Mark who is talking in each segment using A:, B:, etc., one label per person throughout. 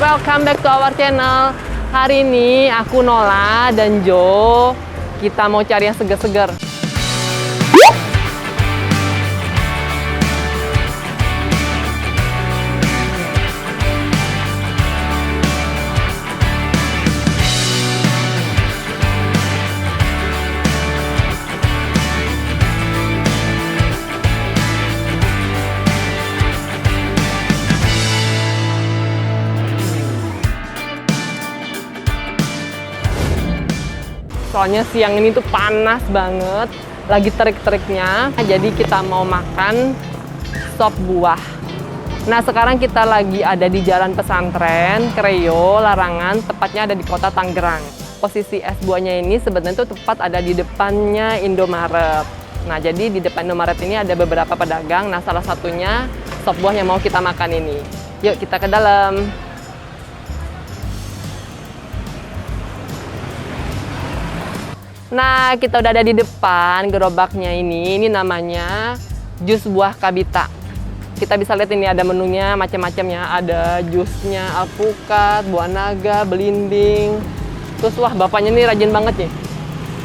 A: welcome back to our channel. Hari ini aku Nola dan Jo, kita mau cari yang seger-seger. Soalnya siang ini tuh panas banget, lagi terik-teriknya. Jadi kita mau makan sop buah. Nah sekarang kita lagi ada di Jalan Pesantren, Kreo, Larangan, tepatnya ada di kota Tangerang. Posisi es buahnya ini sebenarnya tuh tepat ada di depannya Indomaret. Nah jadi di depan Indomaret ini ada beberapa pedagang, nah salah satunya sop buah yang mau kita makan ini. Yuk kita ke dalam. Nah, kita udah ada di depan gerobaknya ini. Ini namanya jus buah kabita. Kita bisa lihat ini ada menunya macam-macamnya. Ada jusnya alpukat, buah naga, belimbing. Terus wah, bapaknya ini rajin banget nih.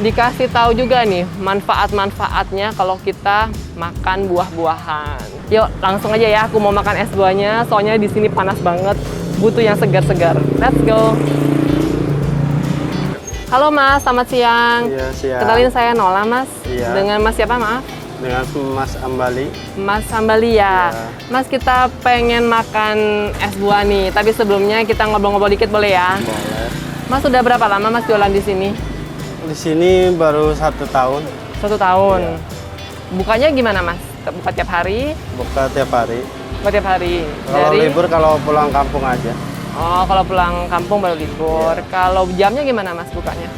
A: Dikasih tahu juga nih manfaat-manfaatnya kalau kita makan buah-buahan. Yuk, langsung aja ya aku mau makan es buahnya. Soalnya di sini panas banget. Butuh yang segar-segar. Let's go. Halo Mas, selamat siang.
B: Iya, siang.
A: Kenalin saya Nola Mas.
B: Iya.
A: Dengan Mas siapa maaf?
B: Dengan Mas Ambali.
A: Mas Ambali ya.
B: Iya.
A: Mas kita pengen makan es buah nih, tapi sebelumnya kita ngobrol-ngobrol dikit boleh ya?
B: Boleh.
A: Mas sudah berapa lama Mas jualan di sini?
B: Di sini baru 1 tahun.
A: 1 tahun.
B: Iya.
A: Bukanya gimana Mas? Buka tiap hari?
B: Buka tiap hari.
A: Buka tiap hari.
B: Kalau libur kalau pulang kampung aja.
A: Oh, kalau pulang kampung baru libur.
B: Iya.
A: Kalau jamnya gimana Mas bukanya?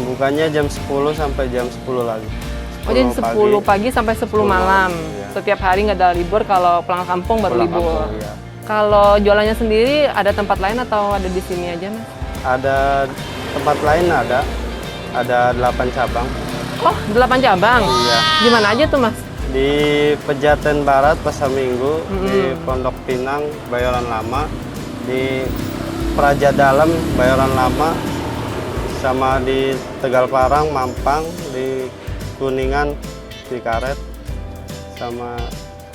B: Bukanya jam 10 sampai jam 10 lagi.
A: Oh, jadi 10 pagi sampai 10 malam.
B: Iya.
A: Setiap hari nggak ada libur, kalau pulang kampung baru
B: Pulang
A: libur.
B: kampung, iya.
A: Kalau jualannya sendiri ada tempat lain atau ada di sini aja Mas?
B: Ada tempat lain ada 8 cabang.
A: Oh, 8 cabang?
B: Iya.
A: Gimana aja tuh Mas?
B: Di Pejaten Barat Pasar Minggu, di Pondok Pinang Bayoran Lama, di Praja Dalam Bayoran Lama, sama di Tegal Parang, Mampang, di Kuningan, di Karet, sama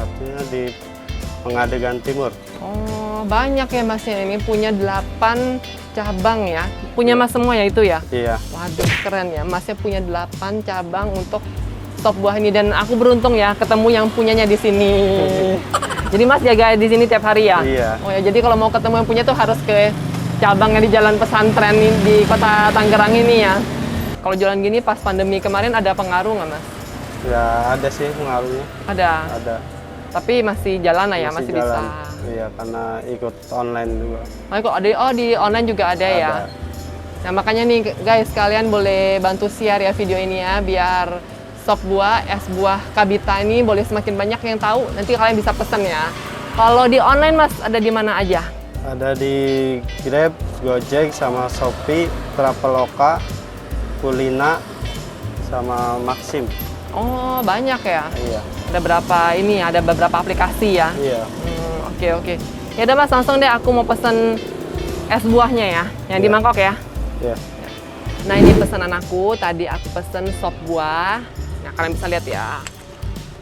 B: satunya di Pengadegan Timur.
A: Oh, banyak ya Mas ya. Ini punya 8 cabang ya. Punya Mas semua ya itu ya?
B: Iya.
A: Waduh, keren ya. Masnya punya 8 cabang untuk sop buah ini, dan aku beruntung ya ketemu yang punyanya di sini. Jadi Mas jaga di sini tiap hari ya?
B: Iya.
A: Oh ya, jadi kalau mau ketemu yang punya tuh harus ke cabangnya di Jalan Pesantren di kota Tangerang ini ya. Kalau jualan gini pas pandemi kemarin ada pengaruh nggak Mas?
B: Ya ada sih pengaruhnya.
A: Ada.
B: Ada.
A: Tapi masih jalan lah ya, masih bisa.
B: jalan. Iya, karena ikut online juga.
A: Oh, kok ada, oh di online juga ada ya. Nah makanya nih guys, kalian boleh bantu share ya video ini ya, biar sop buah, es buah kabita ini boleh semakin banyak yang tahu. Nanti kalian bisa pesen ya. Kalau di online Mas ada di mana aja?
B: Ada di Grab, Gojek, sama Shopee, Traveloka, Kulina, sama Maxim.
A: Oh banyak ya.
B: Iya.
A: Ada berapa ini? Ada beberapa aplikasi ya.
B: Iya.
A: Oke. Ya udah Mas, langsung deh aku mau pesen es buahnya ya, yang di mangkok ya.
B: Iya.
A: Nah ini pesanan aku. Tadi aku pesen sop buah. Nah kalian bisa lihat ya.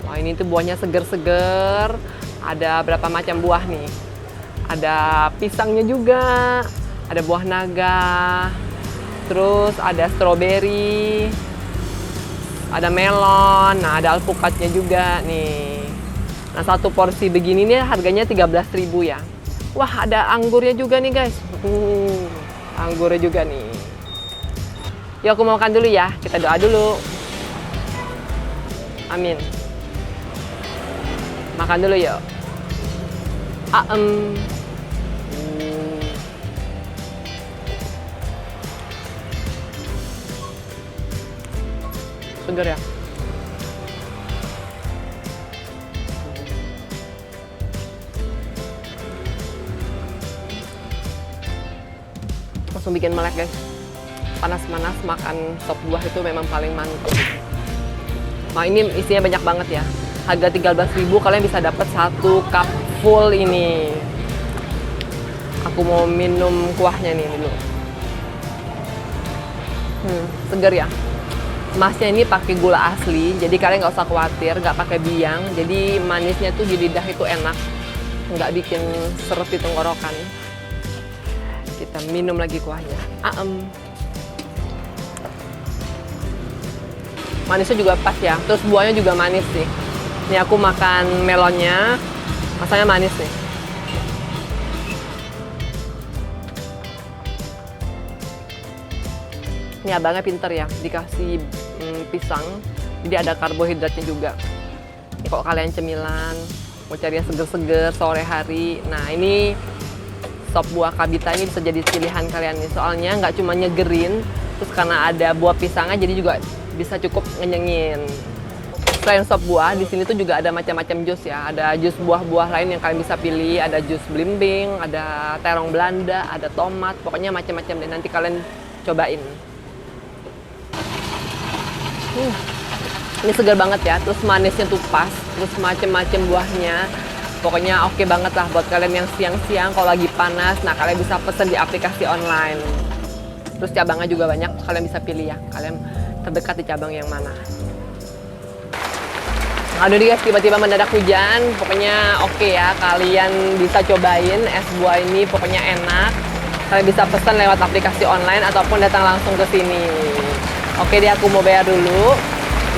A: Wah ini tuh buahnya seger-seger. Ada berapa macam buah nih? Ada pisangnya juga. Ada buah naga. Terus ada stroberi. Ada melon. Nah ada alpukatnya juga nih. Nah satu porsi begini nih harganya 13.000 ya. Wah ada anggurnya juga nih guys. Anggurnya juga nih. Yuk aku mau makan dulu ya. Kita doa dulu. Amin. Makan dulu yuk. Segar ya. Langsung bikin melek guys. Panas-panas makan sop buah itu memang paling mantap. Nah ini isinya banyak banget ya. Harga 13.000 kalian bisa dapat 1 cup full ini. Aku mau minum kuahnya nih dulu. Seger ya. Masnya ini pakai gula asli, jadi kalian nggak usah khawatir, nggak pakai biang. Jadi manisnya tuh di lidah itu enak, nggak bikin seret di tenggorokan. Kita minum lagi kuahnya. Manisnya juga pas ya, terus buahnya juga manis sih. Ini aku makan melonnya, rasanya manis nih. Ini abangnya pinter ya, dikasih pisang, jadi ada karbohidratnya juga. Ini kalau kalian cemilan, mau cari yang seger-seger sore hari, nah ini sop buah kabita ini bisa jadi pilihan kalian nih. Soalnya nggak cuma nyegerin, terus karena ada buah pisangnya jadi juga bisa cukup ngenyengin. Selain sop buah, di sini tuh juga ada macam-macam jus ya. Ada jus buah-buah lain yang kalian bisa pilih, ada jus belimbing, ada terong Belanda, ada tomat, pokoknya macam-macam deh. Nanti kalian cobain. Ini segar banget ya, terus manisnya tuh pas, terus macem-macem buahnya. Pokoknya oke banget lah buat kalian yang siang-siang kalau lagi panas. Nah, kalian bisa pesen di aplikasi online. Terus cabangnya juga banyak, kalian bisa pilih ya. Kalian terdekat di cabang yang mana. Aduh guys, tiba-tiba mendadak hujan. Pokoknya oke ya, kalian bisa cobain es buah ini, pokoknya enak. Kalian bisa pesen lewat aplikasi online ataupun datang langsung ke sini. Oke deh, aku mau bayar dulu.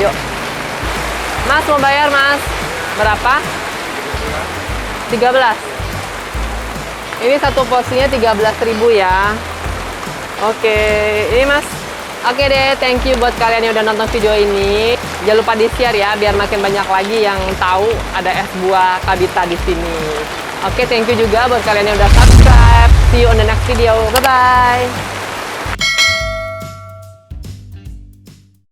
A: Yuk. Mas, mau bayar, Mas. Berapa? 13. Ini satu porsinya 13.000 ya. Oke, ini Mas. Oke deh, thank you buat kalian yang udah nonton video ini. Jangan lupa di-share ya, biar makin banyak lagi yang tahu ada es buah kabita di sini. Oke, thank you juga buat kalian yang udah subscribe. See you on the next video. Bye-bye.